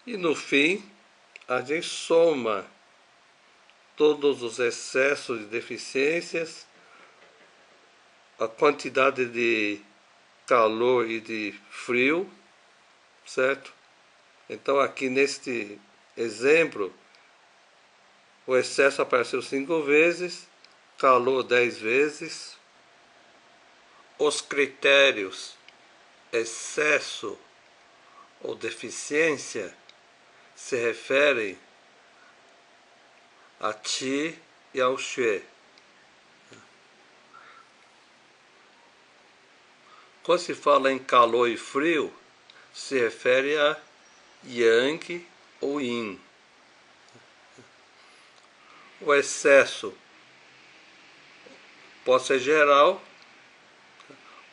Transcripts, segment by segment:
E no fim, a gente soma todos os excessos de deficiências, a quantidade de calor e de frio, certo? Então aqui neste exemplo, o excesso apareceu 5 vezes, calor 10 vezes. Os critérios excesso ou deficiência se referem a Qi e ao Xue. Quando se fala em calor e frio, se refere a Yang ou Yin. O excesso pode ser geral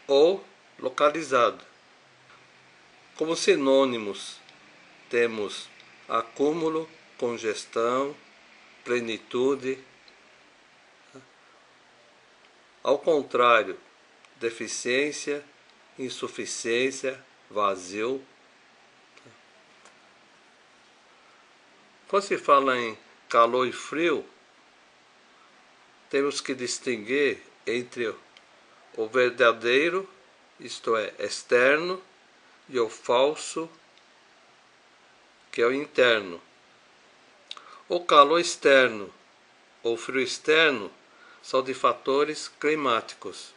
ou localizado. Como sinônimos, temos acúmulo, congestão, plenitude. Ao contrário, deficiência, insuficiência, vazio. Quando se fala em calor e frio, temos que distinguir entre o verdadeiro, isto é, externo, e o falso, que é o interno. O calor externo ou frio externo são de fatores climáticos.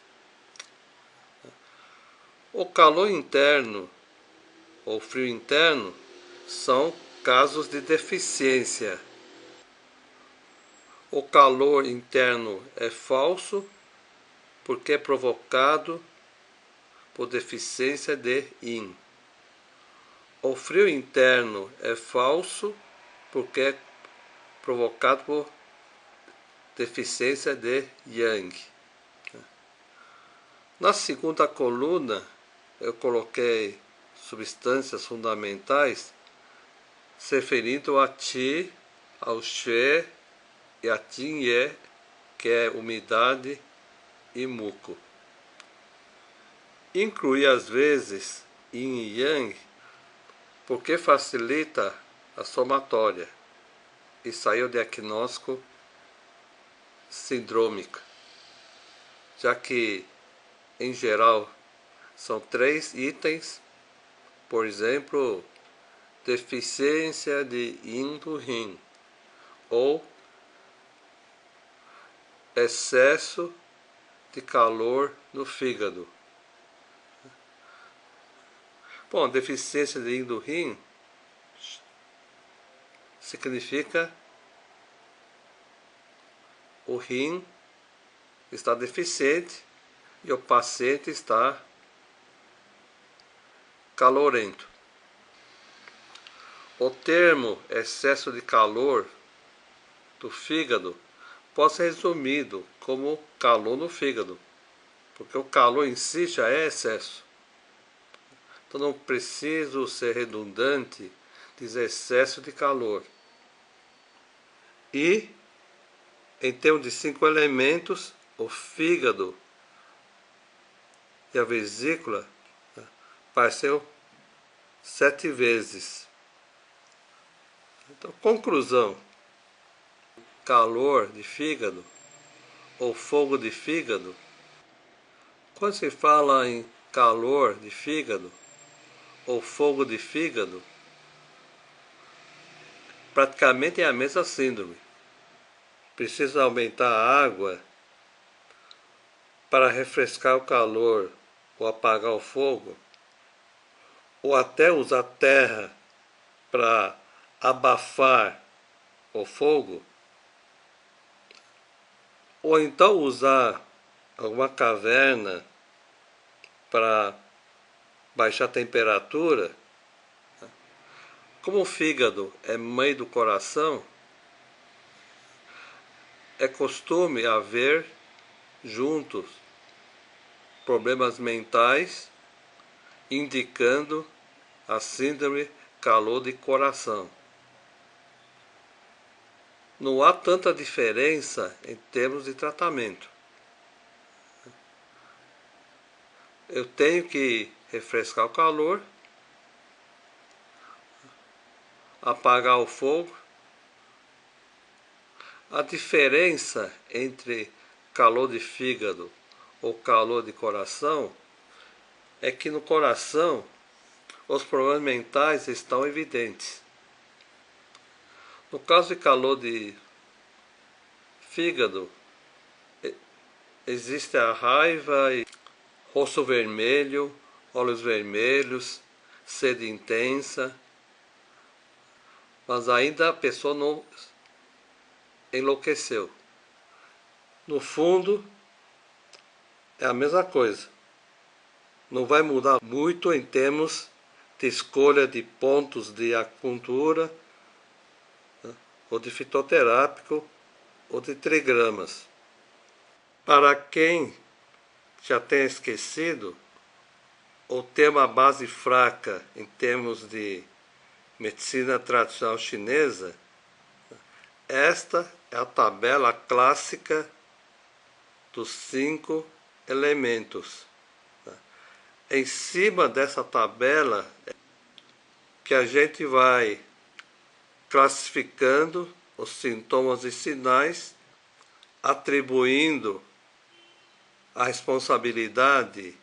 O calor interno ou frio interno são casos de deficiência. O calor interno é falso porque é provocado por deficiência de Yin. O frio interno é falso porque é provocado por deficiência de Yang. Na segunda coluna, eu coloquei substâncias fundamentais se referindo a Qi, ao Xue e a Tinye, que é umidade e muco. Inclui às vezes Yin e Yang porque facilita a somatória e sai o diagnóstico sindrômico, já que em geral são 3 itens, por exemplo, deficiência de Yin do Rim ou excesso de calor no fígado. Bom, deficiência de Yin do Rim significa o rim está deficiente e o paciente está calorento. O termo excesso de calor do fígado pode ser resumido como calor no fígado, porque o calor em si já é excesso. Então não preciso ser redundante, dizer excesso de calor. E, em termos de 5 elementos, o fígado e a vesícula apareceu 7 vezes. Então, conclusão: calor de fígado ou fogo de fígado. Quando se fala em calor de fígado ou fogo de fígado, praticamente é a mesma síndrome. Precisa aumentar a água para refrescar o calor ou apagar o fogo, ou até usar terra para abafar o fogo, ou então usar alguma caverna para baixar a temperatura. Como o fígado é mãe do coração, é costume haver juntos problemas mentais indicando a síndrome calor de coração. Não há tanta diferença em termos de tratamento. Eu tenho que refrescar o calor, apagar o fogo. A diferença entre calor de fígado ou calor de coração é que no coração os problemas mentais estão evidentes. No caso de calor de fígado, existe a raiva, rosto vermelho, olhos vermelhos, sede intensa, mas ainda a pessoa não enlouqueceu. No fundo, é a mesma coisa. Não vai mudar muito em termos de escolha de pontos de acupuntura, né, ou de fitoterápico, ou de trigramas. Para quem já tenha esquecido, ou tem uma base fraca em termos de medicina tradicional chinesa, esta é a tabela clássica dos 5 elementos. Em cima dessa tabela que a gente vai classificando os sintomas e sinais, atribuindo a responsabilidade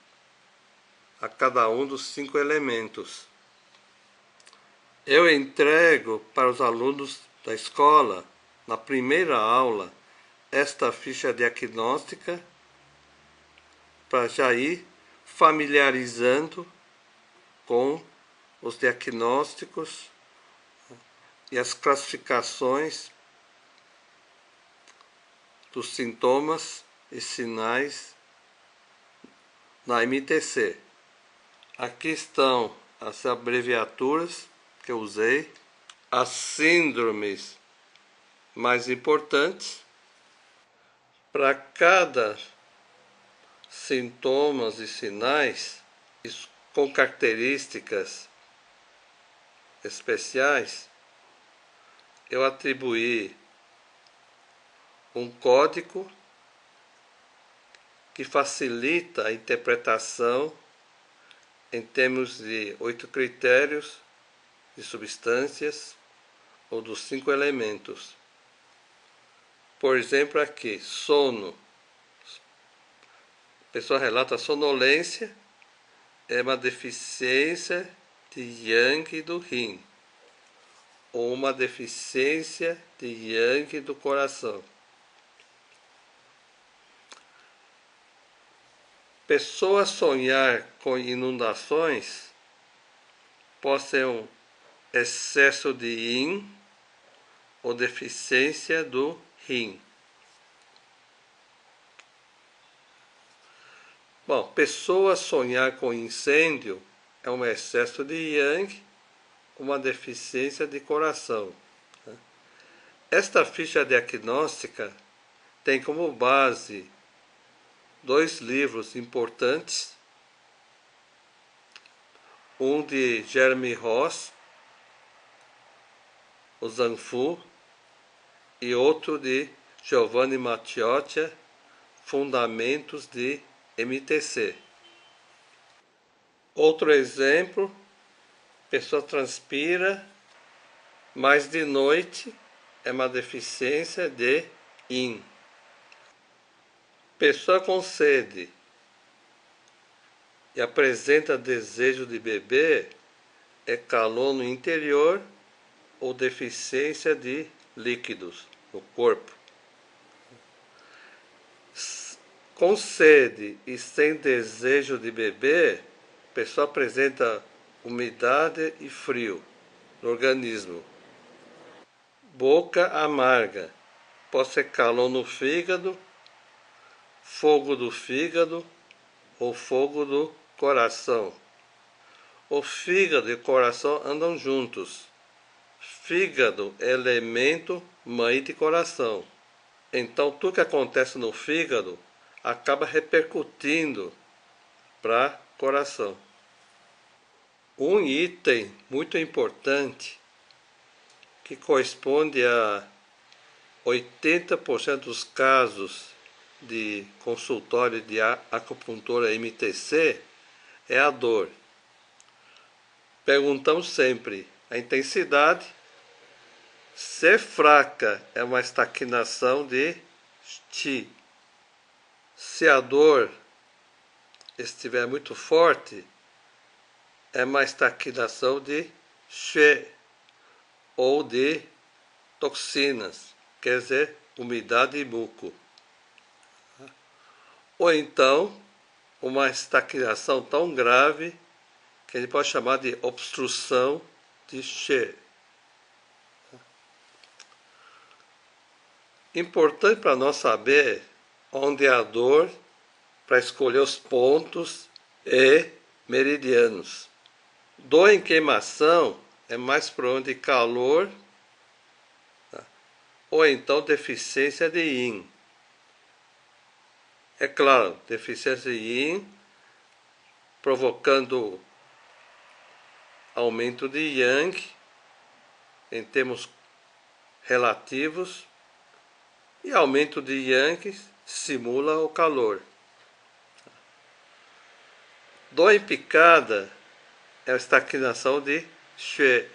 a cada um dos 5 elementos. Eu entrego para os alunos da escola, na primeira aula, esta ficha diagnóstica para já ir familiarizando com os diagnósticos e as classificações dos sintomas e sinais na MTC. Aqui estão as abreviaturas que eu usei, as síndromes mais importantes. Para cada sintomas e sinais com características especiais, eu atribuí um código que facilita a interpretação em termos de 8 critérios de substâncias ou dos 5 elementos. Por exemplo, aqui, sono. A pessoa relata sonolência, é uma deficiência de yang do rim, ou uma deficiência de yang do coração. Pessoa sonhar com inundações pode ser um excesso de yin ou deficiência do rim. Bom, pessoa sonhar com incêndio é um excesso de yang, uma deficiência de coração. Esta ficha diagnóstica tem como base 2 livros importantes, um de Jeremy Ross, o Zanfu, e outro de Giovanni Mattiottia, Fundamentos de MTC. Outro exemplo, pessoa transpira, mas de noite é uma deficiência de Yin. Pessoa com sede e apresenta desejo de beber é calor no interior ou deficiência de líquidos no corpo. Com sede e sem desejo de beber, a pessoa apresenta umidade e frio no organismo. Boca amarga, pode ser calor no fígado, fogo do fígado ou fogo do coração. O fígado e o coração andam juntos. Fígado é elemento mãe de coração. Então tudo que acontece no fígado acaba repercutindo para coração. Um item muito importante que corresponde a 80% dos casos de consultório de acupuntura MTC é a dor. Perguntamos sempre a intensidade Se fraca, é uma estagnação de Ti. Se a dor estiver muito forte, é uma estagnação de She, ou de toxinas, quer dizer, umidade e muco. Ou então, uma estagnação tão grave que a gente pode chamar de obstrução de She. Importante para nós saber onde é a dor para escolher os pontos e meridianos. Dor em queimação é mais para onde calor, ou então deficiência de Yin. É claro, deficiência de Yin provocando aumento de Yang em termos relativos, e aumento de Yang simula o calor. Dor em picada é a estagnação de Xue.